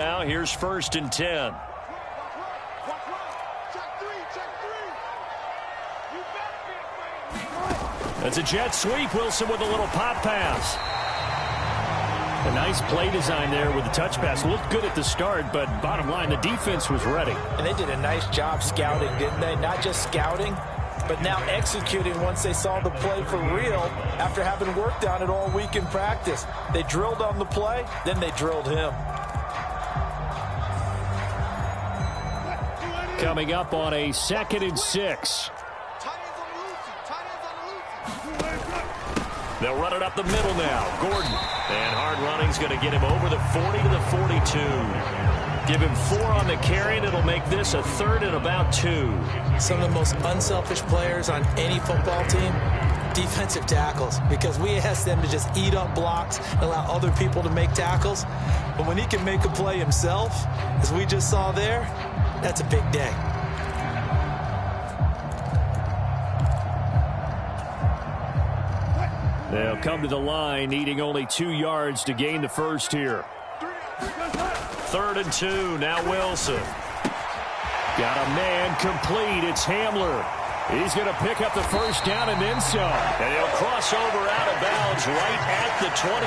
Now here's 1st and 10. That's a jet sweep. Wilson with a little pop pass. A nice play design there with the touch pass. Looked good at the start, but bottom line, the defense was ready. And they did a nice job scouting, didn't they? Not just scouting, but now executing once they saw the play for real after having worked on it all week in practice. They drilled on the play, then they drilled him. Coming up on a 2nd and 6. They'll run it up the middle now. Gordon. And hard running's going to get him over the 40 to the 42. Give him 4 on the carry, and it'll make this a 3rd and about 2. Some of the most unselfish players on any football team, defensive tackles, because we ask them to just eat up blocks and allow other people to make tackles. But when he can make a play himself, as we just saw there, that's a big day. They'll come to the line, needing only 2 yards to gain the first here. 3rd and 2, now Wilson. Got a man complete, it's Hamler. He's going to pick up the first down and then some. And he'll cross over out of bounds right at the 25.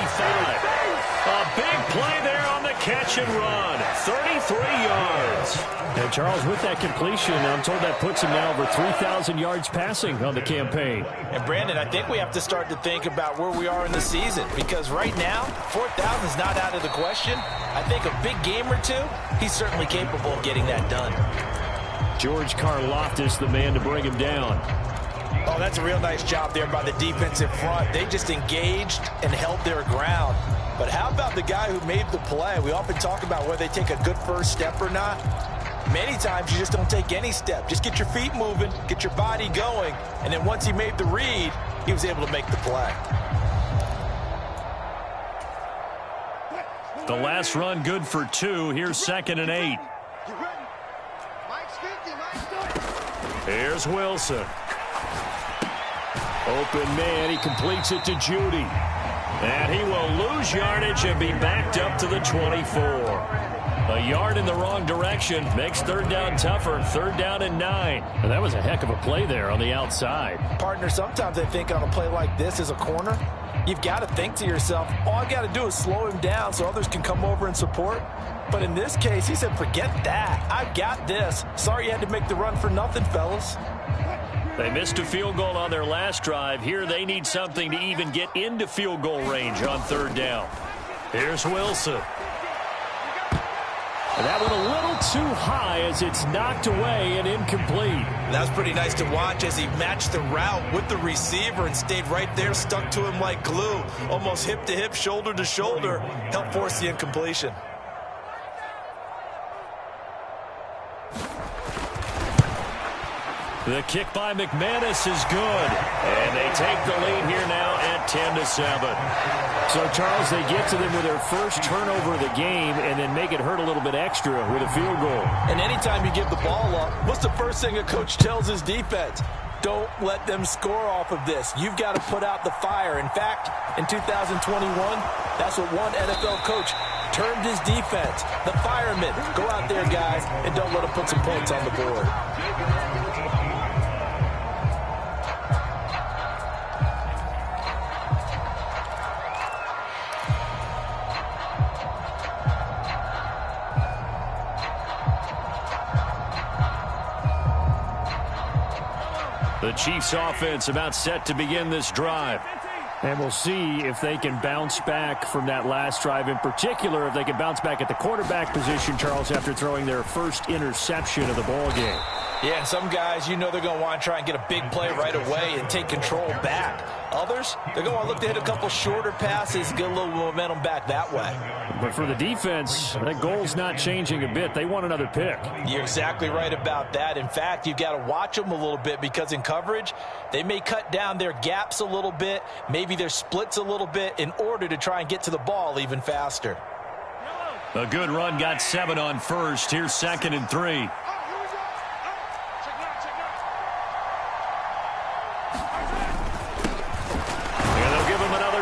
A big play there on the catch and run. 33 yards. And Charles, with that completion, I'm told that puts him now over 3,000 yards passing on the campaign. And Brandon, I think we have to start to think about where we are in the season, because right now, 4,000 is not out of the question. I think a big game or two, he's certainly capable of getting that done. George Karlaftis, the man to bring him down. Oh, that's a real nice job there by the defensive front. They just engaged and held their ground. But how about the guy who made the play? We often talk about whether they take a good first step or not. Many times you just don't take any step. Just get your feet moving, get your body going, and then once he made the read, he was able to make the play. The last run good for 2. Here's 2nd and 8. Here's Wilson. Open man, he completes it to Judy. And he will lose yardage and be backed up to the 24. A yard in the wrong direction makes 3rd down tougher. 3rd down and 9. And that was a heck of a play there on the outside. Partner, sometimes I think on a play like this as a corner, you've got to think to yourself, all I got to do is slow him down so others can come over and support. But in this case, he said, forget that. I've got this. Sorry you had to make the run for nothing, fellas. They missed a field goal on their last drive. Here they need something to even get into field goal range on 3rd down. Here's Wilson. That went a little too high as it's knocked away and incomplete. That was pretty nice to watch as he matched the route with the receiver and stayed right there, stuck to him like glue. Almost hip to hip, shoulder to shoulder, helped force the incompletion. The kick by McManus is good. And they take the lead here now at 10-7. So, Charles, they get to them with their first turnover of the game and then make it hurt a little bit extra with a field goal. And anytime you give the ball up, what's the first thing a coach tells his defense? Don't let them score off of this. You've got to put out the fire. In fact, in 2021, that's what one NFL coach termed his defense. The firemen. Go out there, guys, and don't let them put some points on the board. The Chiefs offense about set to begin this drive. And we'll see if they can bounce back from that last drive. In particular, if they can bounce back at the quarterback position, Charles, after throwing their first interception of the ball game. Yeah, and some guys, you know they're going to want to try and get a big play right away and take control back. Others, they're going to look to hit a couple shorter passes, get a little momentum back that way. But for the defense, that goal's not changing a bit. They want another pick. You're exactly right about that. In fact, you've got to watch them a little bit because in coverage, they may cut down their gaps a little bit, maybe their splits a little bit in order to try and get to the ball even faster. A good run got 7 on first. Here's 2nd and 3.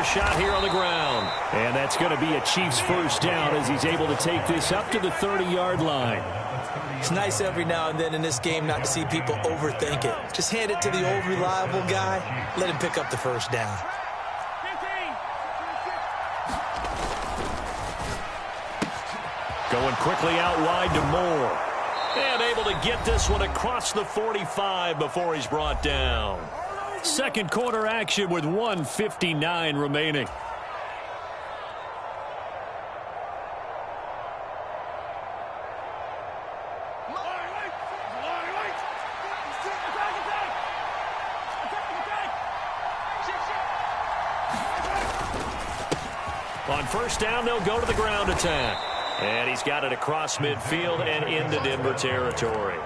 Shot here on the ground. And that's going to be a Chiefs first down as he's able to take this up to the 30-yard line. It's nice every now and then in this game not to see people overthink it. Just hand it to the old reliable guy. Let him pick up the first down. Going quickly out wide to Moore. And able to get this one across the 45 before he's brought down. Second quarter action with 1:59 remaining. On first down, they'll go to the ground attack. And he's got it across midfield and into Denver territory.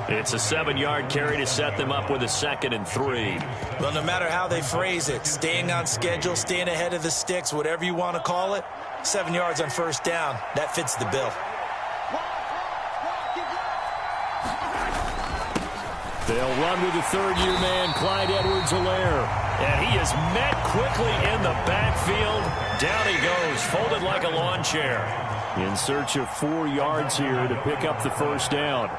It's a 7-yard carry to set them up with a 2nd and 3. Well, no matter how they phrase it, staying on schedule, staying ahead of the sticks, whatever you want to call it, 7 yards on first down, that fits the bill. They'll run with the third-year man, Clyde Edwards-Helaire. And he is met quickly in the backfield. Down he goes, folded like a lawn chair. In search of 4 yards here to pick up the first down.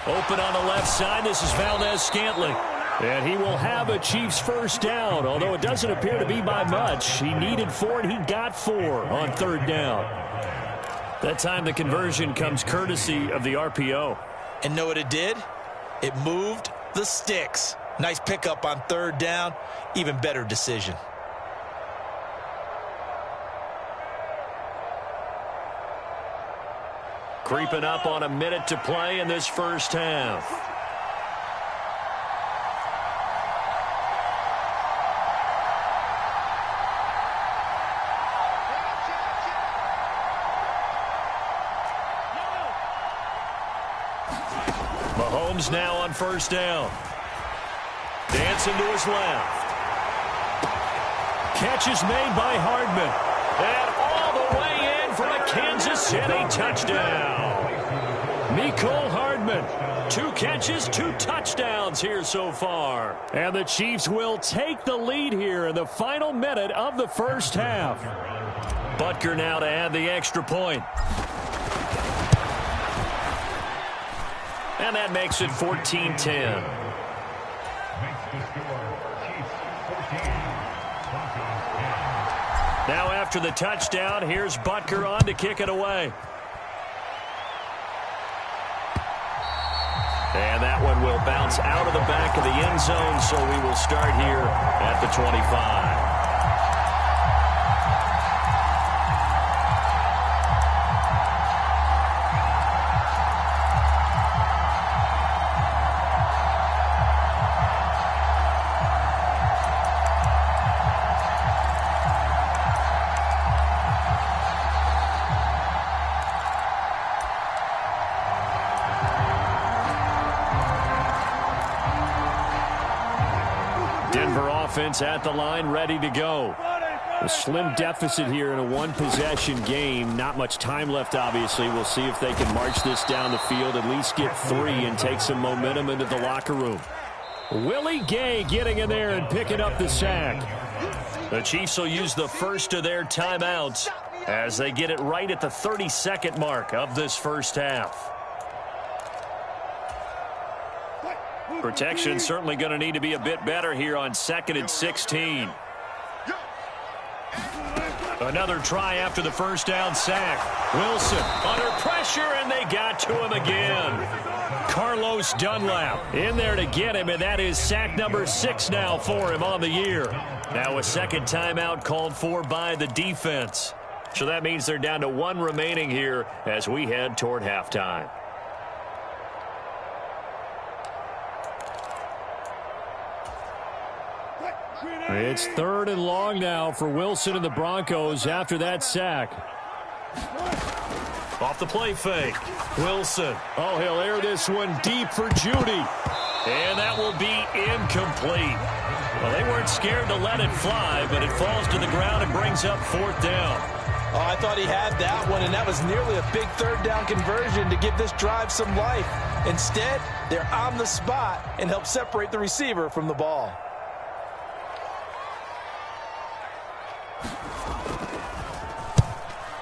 Open on the left side. This is Valdez-Scantling. And he will have a Chiefs first down, although it doesn't appear to be by much. He needed 4, and he got 4 on third down. That time the conversion comes courtesy of the RPO. And know what it did? It moved the sticks. Nice pickup on third down. Even better decision. Creeping up on a minute to play in this first half. Mahomes now on first down. Dancing to his left. Catch is made by Hardman. And all the way in for a Kansas City touchdown. Mecole Hardman. 2 catches, 2 touchdowns here so far. And the Chiefs will take the lead here in the final minute of the first half. Butker now to add the extra point. And that makes it 14-10. Now after the touchdown, here's Butker on to kick it away. And that one will bounce out of the back of the end zone, so we will start here at the 25. Offense at the line, ready to go. A slim deficit here in a one-possession game. Not much time left, obviously. We'll see if they can march this down the field, at least get 3 and take some momentum into the locker room. Willie Gay getting in there and picking up the sack. The Chiefs will use the first of their timeouts as they get it right at the 32nd mark of this first half. Protection certainly going to need to be a bit better here on 2nd and 16. Another try after the first down sack. Wilson under pressure, and they got to him again. Carlos Dunlap in there to get him, and that is sack number 6 now for him on the year. Now a second timeout called for by the defense. So that means they're down to 1 remaining here as we head toward halftime. It's 3rd and long now for Wilson and the Broncos after that sack. Off the play fake. Wilson. Oh, he'll air this one deep for Judy. And that will be incomplete. Well, they weren't scared to let it fly, but it falls to the ground and brings up 4th down. Oh, I thought he had that one, and that was nearly a big third down conversion to give this drive some life. Instead, they're on the spot and help separate the receiver from the ball.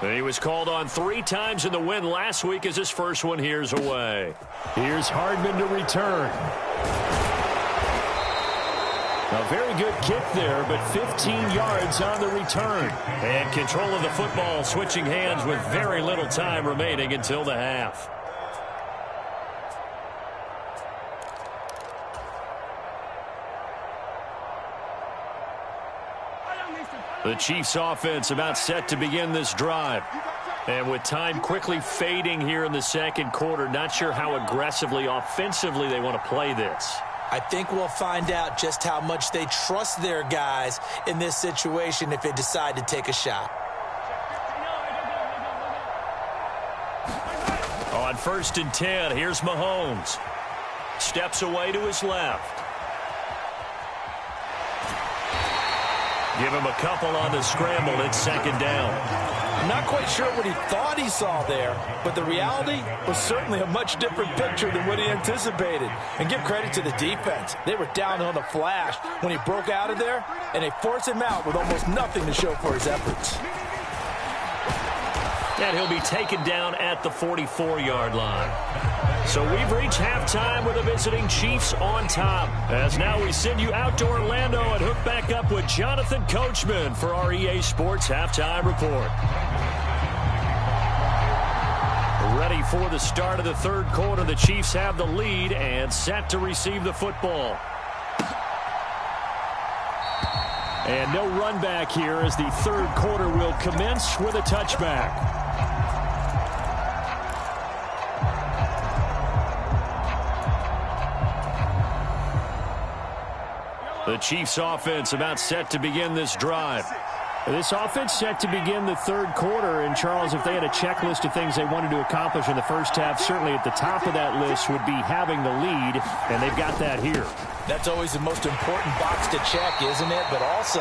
He was called on 3 times in the win last week as his first one here's away. Here's Hardman to return. A very good kick there, but 15 yards on the return. And control of the football, switching hands with very little time remaining until the half. The Chiefs offense about set to begin this drive. And with time quickly fading here in the second quarter, not sure how aggressively, offensively they want to play this. I think we'll find out just how much they trust their guys in this situation if they decide to take a shot. On 1st and 10, here's Mahomes. Steps away to his left. Give him a couple on the scramble. It's second down. I'm not quite sure what he thought he saw there, but the reality was certainly a much different picture than what he anticipated. And give credit to the defense. They were down on the flash when he broke out of there, and they forced him out with almost nothing to show for his efforts. And he'll be taken down at the 44-yard line. So we've reached halftime with the visiting Chiefs on top. As now we send you out to Orlando and hook back up with Jonathan Coachman for our EA Sports Halftime Report. Ready for the start of the third quarter. The Chiefs have the lead and set to receive the football. And no run back here as the third quarter will commence with a touchback. The Chiefs offense about set to begin this drive. This offense set to begin the third quarter. And, Charles, if they had a checklist of things they wanted to accomplish in the first half, certainly at the top of that list would be having the lead, and they've got that here. That's always the most important box to check, isn't it? But also,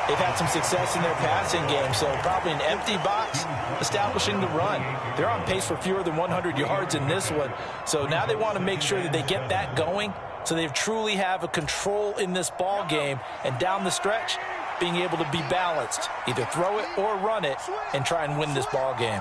they've had some success in their passing game, so probably an empty box establishing the run. They're on pace for fewer than 100 yards in this one, so now they want to make sure that they get that going so they truly have a control in this ball game, and down the stretch, being able to be balanced, either throw it or run it, and try and win this ball game.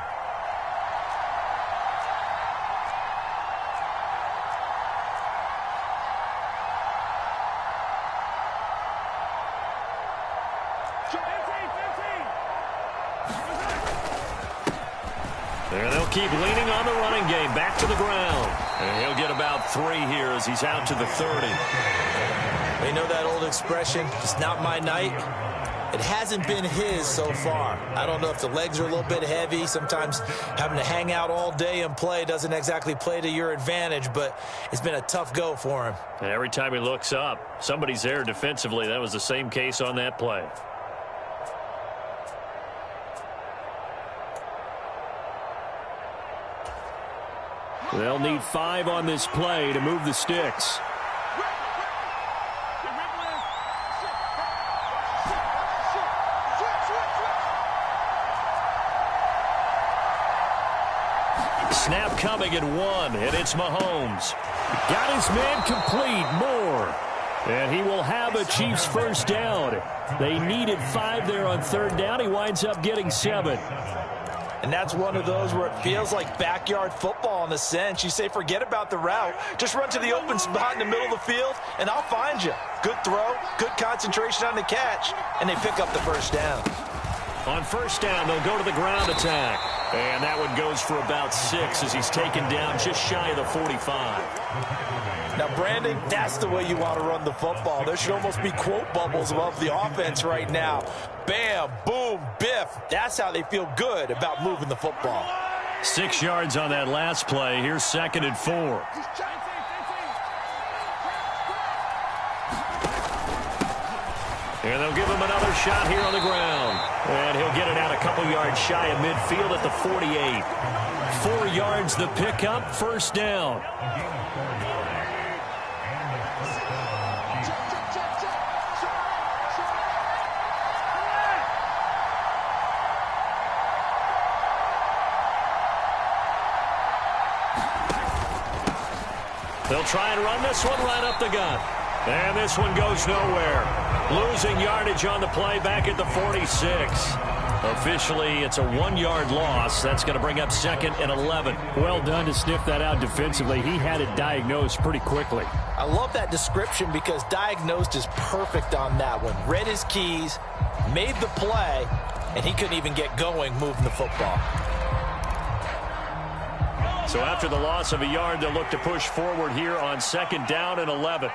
And they'll keep leaning on the running game. Back to the ground. And he'll get about 3 here as he's out to the 30. They know that old expression, it's not my night. It hasn't been his so far. I don't know if the legs are a little bit heavy. Sometimes having to hang out all day and play doesn't exactly play to your advantage, but it's been a tough go for him. And every time he looks up, somebody's there defensively. That was the same case on that play. They'll need 5 on this play to move the sticks. Snap coming at 1, and it's Mahomes. Got his man complete, Moore. And he will have a Chiefs first down. They needed 5 there on third down. He winds up getting 7. And that's one of those where it feels like backyard football in a sense. You say, forget about the route. Just run to the open spot in the middle of the field, and I'll find you. Good throw, good concentration on the catch, and they pick up the first down. On first down, they'll go to the ground attack. And that one goes for about 6 as he's taken down just shy of the 45. Now, Brandon, that's the way you want to run the football. There should almost be quote bubbles above the offense right now. Bam, boom, biff. That's how they feel good about moving the football. 6 yards on that last play. Here's 2nd and 4. And they'll give him another shot here on the ground. And he'll get it out a couple yards shy of midfield at the 48. 4 yards the pickup, first down. They'll try and run this one right up the gut. And this one goes nowhere. Losing yardage on the play back at the 46. Officially, it's a 1-yard loss. That's going to bring up 2nd and 11. Well done to sniff that out defensively. He had it diagnosed pretty quickly. I love that description because diagnosed is perfect on that one. Read his keys, made the play, and he couldn't even get going moving the football. So after the loss of a yard, they'll look to push forward here on 2nd down and 11.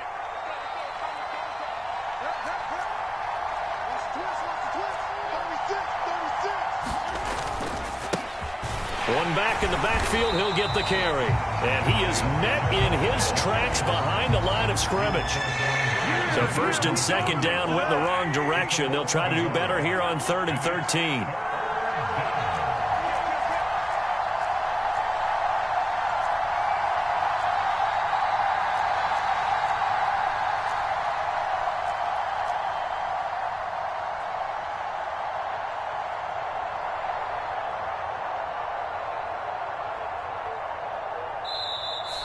One back in the backfield, he'll get the carry. And he is met in his tracks behind the line of scrimmage. So 1st and 2nd down went the wrong direction. They'll try to do better here on 3rd and 13.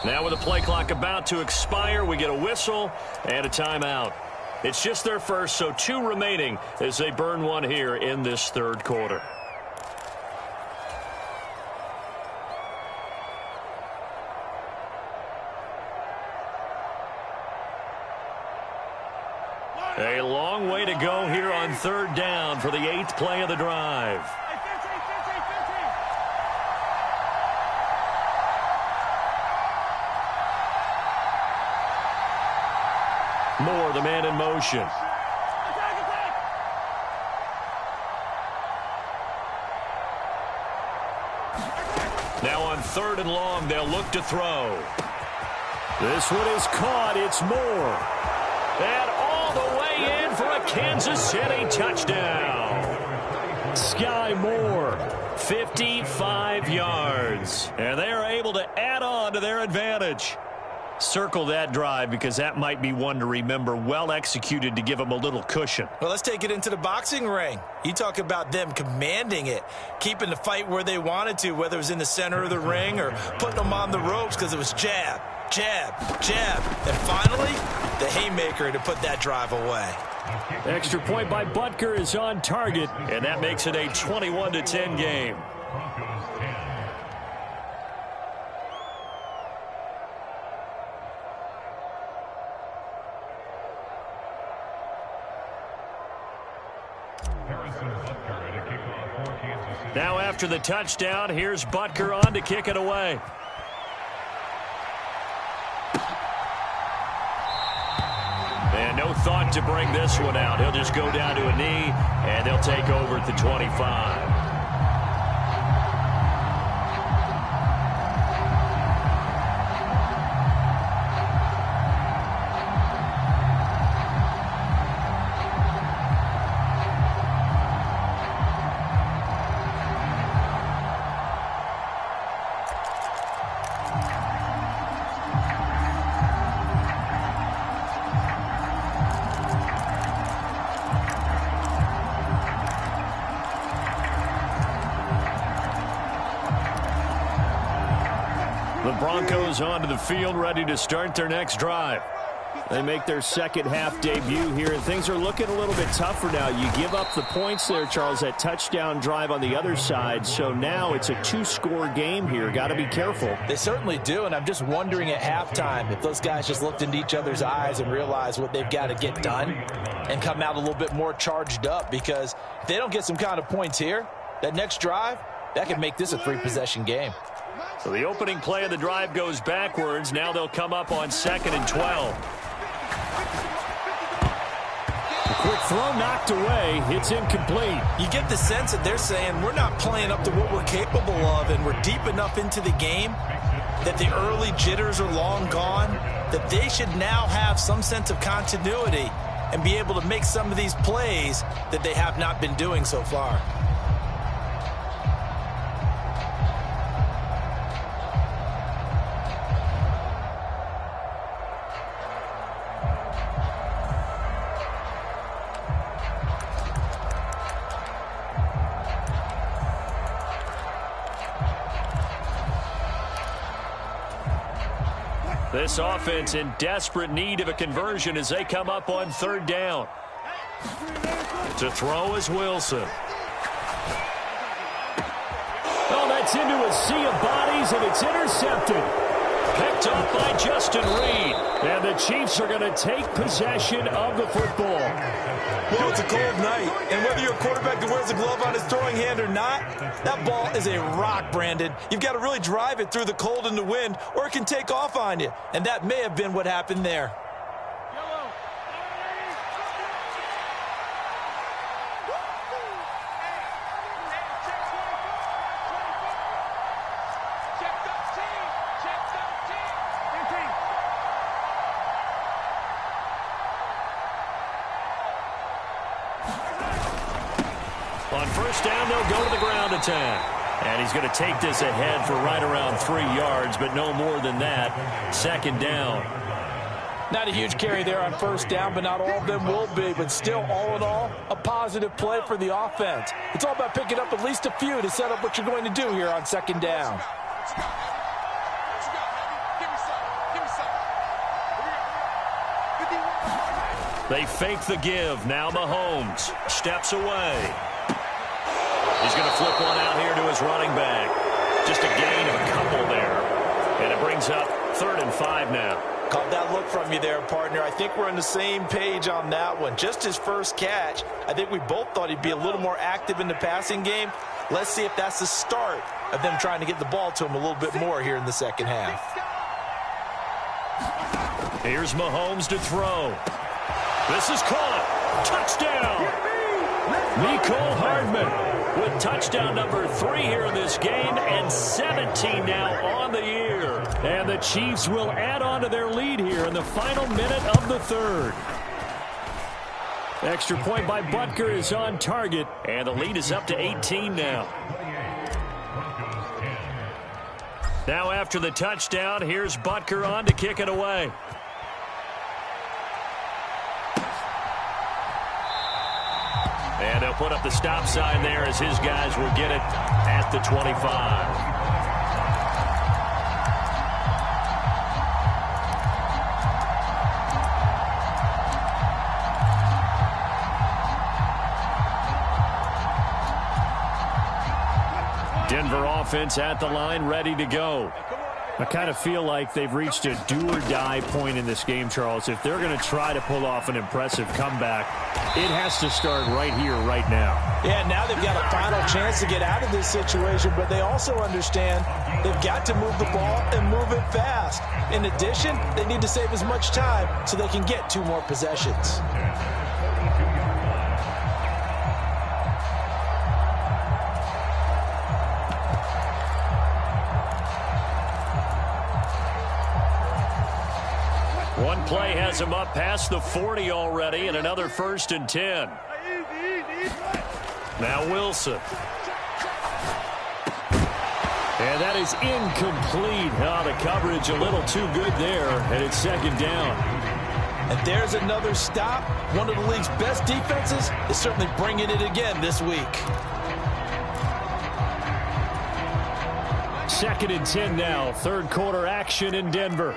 Now with the play clock about to expire, we get a whistle and a timeout. It's just their first, so 2 remaining as they burn one here in this 3rd quarter. A long way to go here on 3rd down for the 8th play of the drive. Moore, the man in motion. Now on 3rd and long, they'll look to throw. This one is caught. It's Moore. And all the way in for a Kansas City touchdown. Sky Moore, 55 yards. And they are able to add on to their advantage. Circle that drive because that might be one to remember. Well executed to give them a little cushion. Well, let's take it into the boxing ring. You talk about them commanding it, keeping the fight where they wanted to, whether it was in the center of the ring or putting them on the ropes because it was jab, jab, jab. And finally, the haymaker to put that drive away. Extra point by Butker is on target. And that makes it a 21-10 game. Now after the touchdown, here's Butker on to kick it away. And no thought to bring this one out. He'll just go down to a knee, and they'll take over at the 25. The Broncos onto the field, ready to start their next drive. They make their 2nd half debut here, and things are looking a little bit tougher now. You give up the points there, Charles, that touchdown drive on the other side. So now it's a 2-score game here. Got to be careful. They certainly do, and I'm just wondering at halftime if those guys just looked into each other's eyes and realized what they've got to get done and come out a little bit more charged up, because if they don't get some kind of points here, that next drive, that could make this a 3-possession game. So the opening play of the drive goes backwards. Now they'll come up on 2nd and 12. A quick throw knocked away. It's incomplete. You get the sense that they're saying we're not playing up to what we're capable of, and we're deep enough into the game that the early jitters are long gone, that they should now have some sense of continuity and be able to make some of these plays that they have not been doing so far. This offense in desperate need of a conversion as they come up on third down. To throw is Wilson. Oh, that's into a sea of bodies, and it's intercepted. Picked up by Justin Reed. And the Chiefs are going to take possession of the football. Well, it's a cold night, and whether you're a quarterback that wears a glove on his throwing hand or not, that ball is a rock, Brandon. You've got to really drive it through the cold and the wind, or it can take off on you. And that may have been what happened there. On first down, they'll go to the ground attack. And he's going to take this ahead for right around 3 yards, but no more than that. Second down. Not a huge carry there on first down, but not all of them will be. But still, all in all, a positive play for the offense. It's all about picking up at least a few to set up what you're going to do here on second down. They fake the give. Now Mahomes steps away. He's going to flip one out here to his running back. Just a gain of a couple there. And it brings up 3rd and 5 now. Caught that look from you there, partner. I think we're on the same page on that one. Just his first catch. I think we both thought he'd be a little more active in the passing game. Let's see if that's the start of them trying to get the ball to him a little bit more here in the second half. Here's Mahomes to throw. This is caught. Touchdown. Mecole Hardman with touchdown number 3 here in this game, and 17 now on the year. And the Chiefs will add on to their lead here in the final minute of the third. Extra point by Butker is on target, and the lead is up to 18 now. Now after the touchdown, here's Butker on to kick it away. And they'll put up the stop sign there as his guys will get it at the 25. Denver offense at the line, ready to go. I kind of feel like they've reached a do-or-die point in this game, Charles. If they're going to try to pull off an impressive comeback, it has to start right here, right now. Yeah, now they've got a final chance to get out of this situation, but they also understand they've got to move the ball and move it fast. In addition, they need to save as much time so they can get 2 more possessions. One play has him up past the 40 already, and another 1st and 10. Now Wilson. And that is incomplete. Oh, the coverage a little too good there, and it's second down. And there's another stop. One of the league's best defenses is certainly bringing it again this week. 2nd and 10 now. 3rd quarter action in Denver.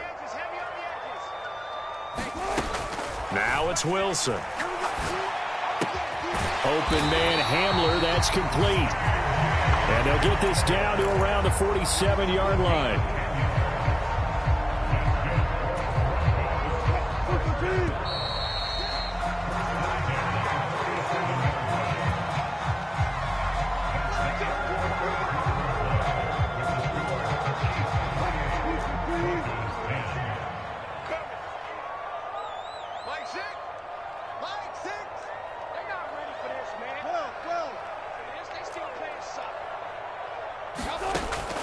Now it's Wilson. Open man Hamler, that's complete. And they'll get this down to around the 47-yard line.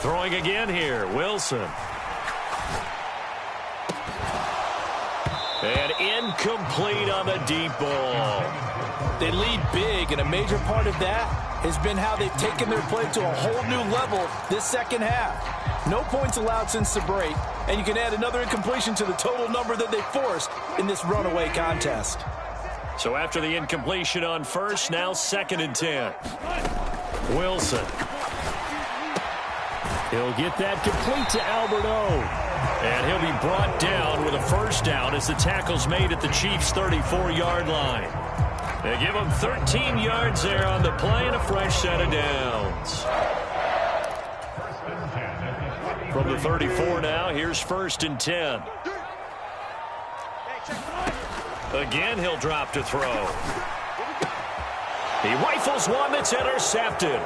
Throwing again here, Wilson. And incomplete on the deep ball. They lead big, and a major part of that has been how they've taken their play to a whole new level this second half. No points allowed since the break, and you can add another incompletion to the total number that they forced in this runaway contest. So after the incompletion on first, now 2nd and 10. Wilson. He'll get that complete to Alberto. And he'll be brought down with a first down as the tackle's made at the Chiefs' 34-yard line. They give him 13 yards there on the play and a fresh set of downs. From the 34 now, here's 1st and 10. Again, he'll drop to throw. He rifles one that's intercepted.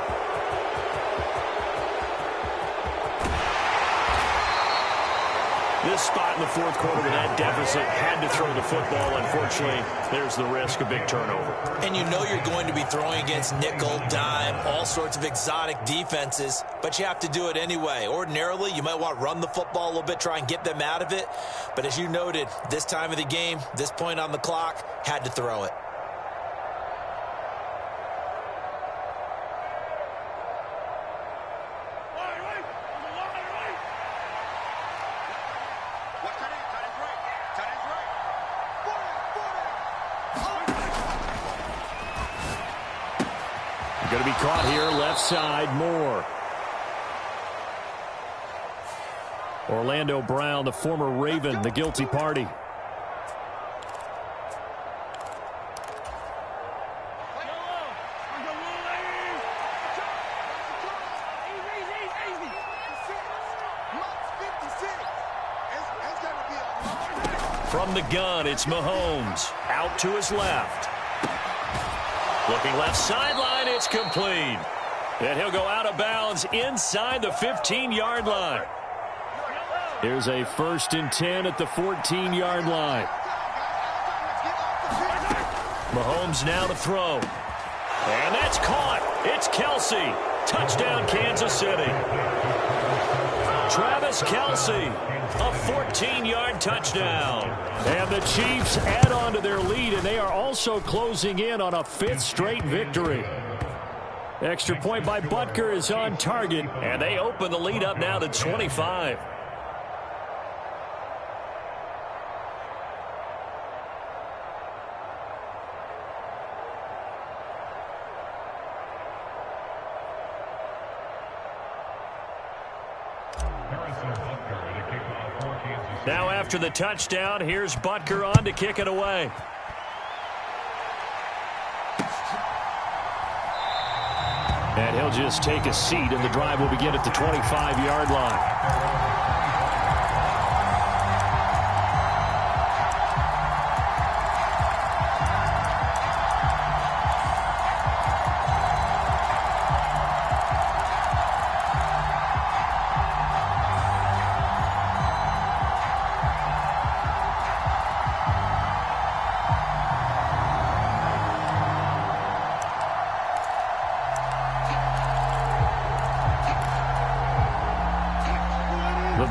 This spot in the fourth quarter with that deficit had to throw the football. Unfortunately, there's the risk of big turnover. And you know you're going to be throwing against nickel, dime, all sorts of exotic defenses, but you have to do it anyway. Ordinarily, you might want to run the football a little bit, try and get them out of it. But as you noted, this time of the game, this point on the clock, had to throw it. Going to be caught here, left side, Moore. Orlando Brown, the former Raven, the guilty party. From the gun, it's Mahomes. Out to his left. Looking left sideline, it's complete. And he'll go out of bounds inside the 15-yard line. Here's a 1st and 10 at the 14-yard line. Mahomes now to throw. And that's caught. It's Kelsey. Touchdown, Kansas City. Travis Kelsey, a 14-yard touchdown. And the Chiefs add on to their lead, and they are also closing in on a 5th straight victory. Extra point by Butker is on target, and they open the lead up now to 25. Now after the touchdown, here's Butker on to kick it away. And he'll just take a seat, and the drive will begin at the 25-yard line.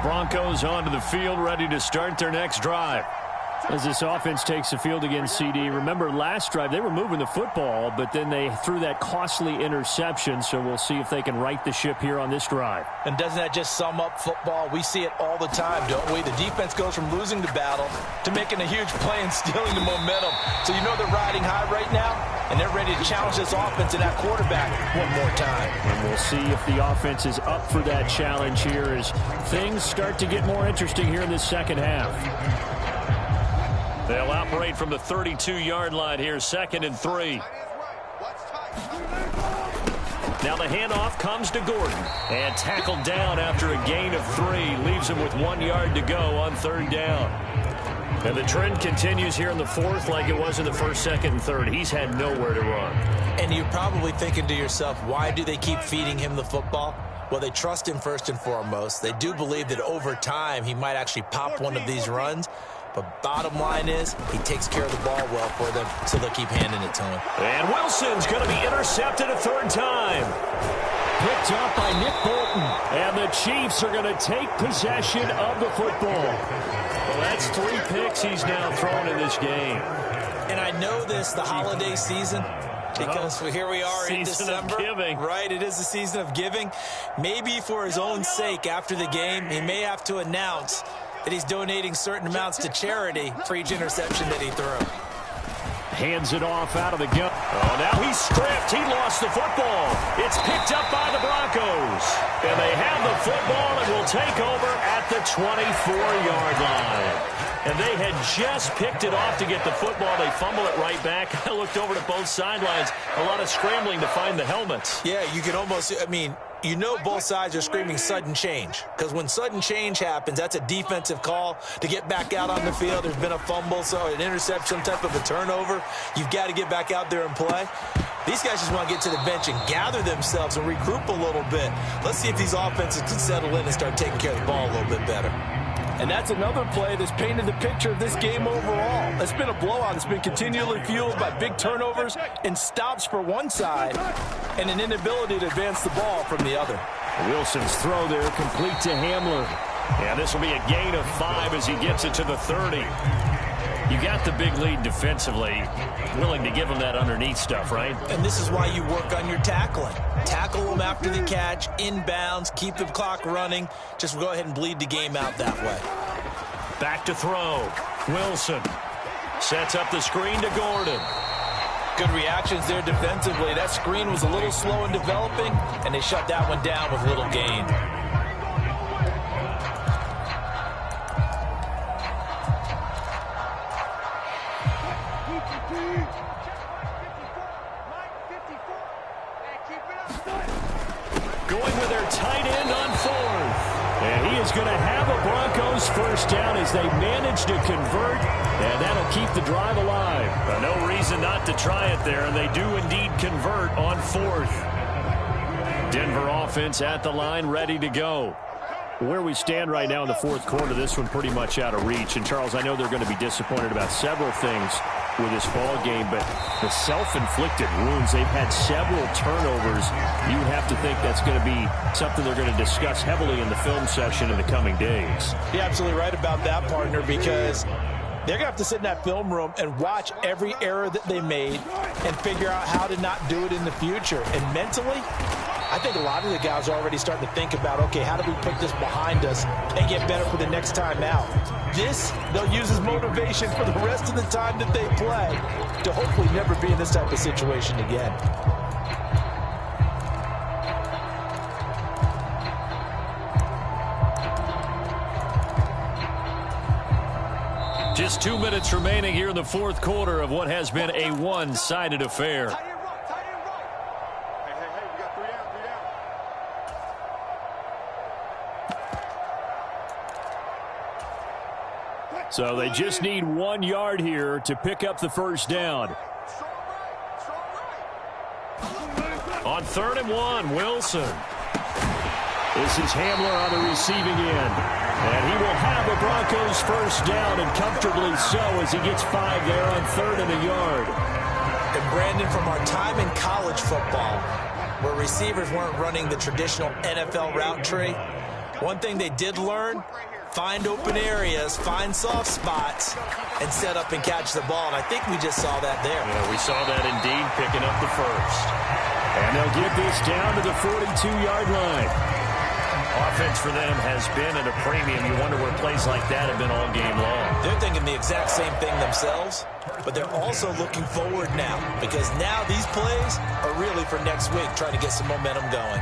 Broncos onto the field, ready to start their next drive. As this offense takes the field against CD, remember last drive they were moving the football, but then they threw that costly interception, so we'll see if they can right the ship here on this drive. And doesn't that just sum up football? We see it all the time, don't we? The defense goes from losing the battle to making a huge play and stealing the momentum. So you know they're riding high right now, and they're ready to challenge this offense and that quarterback one more time. And we'll see if the offense is up for that challenge here as things start to get more interesting here in this second half. They'll operate from the 32-yard line here, 2nd and 3. Now the handoff comes to Gordon. And tackled down after a gain of 3. Leaves him with 1 yard to go on 3rd down. And the trend continues here in the 4th like it was in the 1st, 2nd, and 3rd. He's had nowhere to run. And you're probably thinking to yourself, why do they keep feeding him the football? Well, they trust him first and foremost. They do believe that over time he might actually pop one of these runs. But bottom line is, he takes care of the ball well for them, so they'll keep handing it to him. And Wilson's going to be intercepted a 3rd time. Picked up by Nick Bolton. And the Chiefs are going to take possession of the football. Well, that's 3 picks he's now thrown in this game. And I know this, the holiday season, because here we are in December. Giving. Right, it is the season of giving. Maybe for his own sake after the game, he may have to announce that he's donating certain amounts to charity for each interception that he threw. Hands it off out of the gun. Oh, now he's stripped. He lost the football. It's picked up by the Broncos. And they have the football and will take over at the the 24-yard line. And they had just picked it off to get the football. They fumble it right back. I looked over to both sidelines. A lot of scrambling to find the helmets. Yeah, you can almost, you know both sides are screaming sudden change. Because when sudden change happens, that's a defensive call to get back out on the field. There's been a fumble, so an interception, some type of a turnover. You've got to get back out there and play. These guys just want to get to the bench and gather themselves and regroup a little bit. Let's see if these offenses can settle in and start taking care of the ball a little bit better. And that's another play that's painted the picture of this game overall. It's been a blowout. It's been continually fueled by big turnovers and stops for one side and an inability to advance the ball from the other. Wilson's throw there complete to Hamler. Yeah, this will be a gain of 5 as he gets it to the 30. You got the big lead defensively. Willing to give him that underneath stuff, right? And this is why you work on your tackling. Tackle them after the catch, inbounds, keep the clock running. Just go ahead and bleed the game out that way. Back to throw. Wilson sets up the screen to Gordon. Good reactions there defensively. That screen was a little slow in developing, and they shut that one down with little gain. Going with their tight end on 4th. And he is going to have a Broncos first down as they manage to convert, and that'll keep the drive alive. No reason not to try it there, and they do indeed convert on 4th. Denver offense at the line, ready to go. Where we stand right now in the 4th quarter, this one pretty much out of reach. And, Charles, I know they're going to be disappointed about several things with this ball game, but the self-inflicted wounds, they've had several turnovers. You have to think that's going to be something they're going to discuss heavily in the film session in the coming days. You're absolutely right about that, partner, because they're going to have to sit in that film room and watch every error that they made and figure out how to not do it in the future. And mentally, I think a lot of the guys are already starting to think about, okay, how do we put this behind us and get better for the next time out? This, they'll use as motivation for the rest of the time that they play to hopefully never be in this type of situation again. Just 2 minutes remaining here in the 4th quarter of what has been a one-sided affair. So they just need 1 yard here to pick up the first down. On 3rd and 1, Wilson. This is Hamler on the receiving end. And he will have the Broncos first down, and comfortably so, as he gets 5 there on 3rd and a yard. And Brandon, from our time in college football, where receivers weren't running the traditional NFL route tree, one thing they did learn: find open areas, find soft spots, and set up and catch the ball. And I think we just saw that there. Yeah, we saw that indeed, picking up the first. And they'll get this down to the 42-yard line. Offense for them has been at a premium. You wonder where plays like that have been all game long. They're thinking the exact same thing themselves, but they're also looking forward now, because now these plays are really for next week, trying to get some momentum going.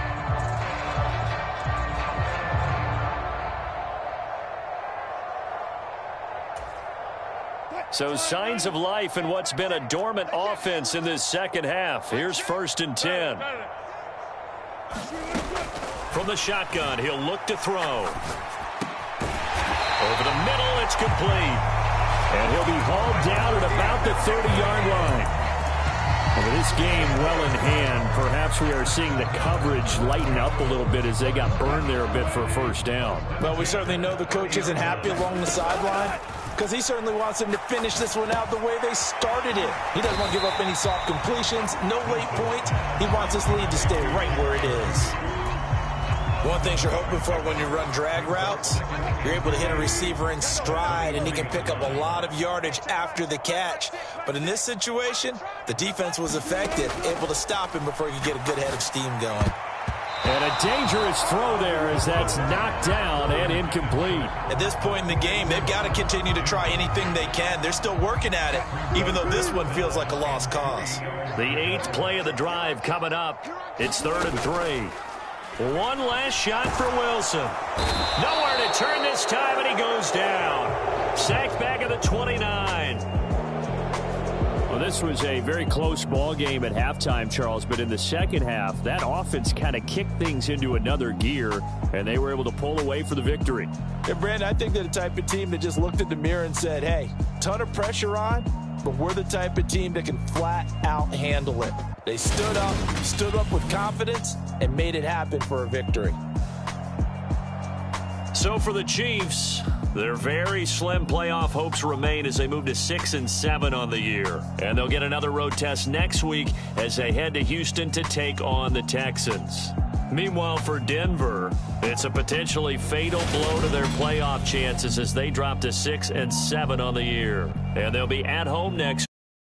So signs of life in what's been a dormant offense in this second half. Here's 1st and 10. From the shotgun, he'll look to throw. Over the middle, it's complete. And he'll be hauled down at about the 30-yard line. Well, this game well in hand. Perhaps we are seeing the coverage lighten up a little bit as they got burned there a bit for a first down. Well, we certainly know the coach isn't happy along the sideline, because he certainly wants them to finish this one out the way they started it. He doesn't want to give up any soft completions, no late points. He wants this lead to stay right where it is. One thing you're hoping for when you run drag routes, you're able to hit a receiver in stride, and he can pick up a lot of yardage after the catch. But in this situation, the defense was effective, able to stop him before he could get a good head of steam going. And a dangerous throw there as that's knocked down and incomplete. At this point in the game, they've got to continue to try anything they can. They're still working at it, even though this one feels like a lost cause. The 8th play of the drive coming up. It's 3rd and 3. One last shot for Wilson. Nowhere to turn this time, and he goes down. Sacked back at the 29. Well, this was a very close ball game at halftime, Charles, but in the second half, that offense kind of kicked things into another gear, and they were able to pull away for the victory. And Brandon, I think they're the type of team that just looked in the mirror and said, hey, ton of pressure on, but we're the type of team that can flat out handle it. They stood up with confidence, and made it happen for a victory. So for the Chiefs, their very slim playoff hopes remain as they move to 6-7 on the year. And they'll get another road test next week as they head to Houston to take on the Texans. Meanwhile, for Denver, it's a potentially fatal blow to their playoff chances as they drop to 6-7 on the year. And they'll be at home next